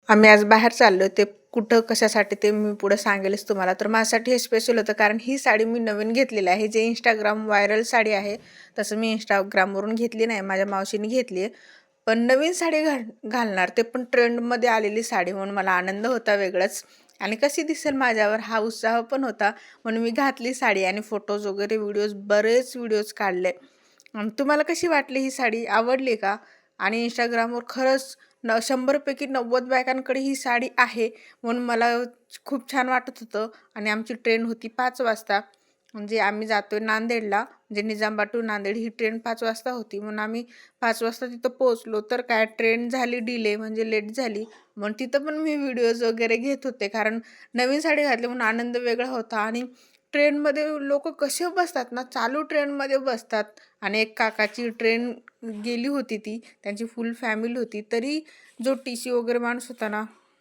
आम्ही आज बाहेर चाललो ते कुठं कशासाठी ते मी पुढे सांगेलच तुम्हाला. तर माझ्यासाठी हे स्पेशल होतं कारण ही साडी मी नवीन घेतलेली आहे. जे Instagram व्हायरल साडी आहे तसं मी Instagramवरून घेतली नाही, माझ्या मावशीने घेतली आहे. पण नवीन साडी घालणार ते पण ट्रेंडमध्ये आलेली साडी म्हणून मला आनंद होता वेगळाच आणि कशी दिसेल माझ्यावर हा उत्साह पण होता. म्हणून मी घातली साडी आणि फोटोज वगैरे बरेच व्हिडिओज काढले. तुम्हाला कशी वाटली ही साडी? आवडली का? आणि Instagramवर खरंच 100पैकी 90 बायकांकडे ही साडी आहे म्हणून मला खूप छान वाटत होतं आणि आमची ट्रेन होती 5 वाजता. म्हणजे आम्ही जातोय नांदेडला, म्हणजे निजामाबाद टू नांदेड ही ट्रेन 5 वाजता होती. म्हणून आम्ही 5 वाजता तिथं पोहोचलो. तर काय ट्रेन झाली डिले म्हणजे लेट झाली. मग तिथं पण मी व्हिडिओज वगैरे घेत होते कारण नवीन साडी घातली म्हणून आनंद वेगळा होता आणि ट्रेनमध्ये लोकं कसे बसतात ना, चालू ट्रेनमध्ये बसतात आणि एक काकाची ट्रेन गेली होती ती, त्यांची फुल फॅमिली होती. तरी जो टी-सी वगैरे माणूस होता ना,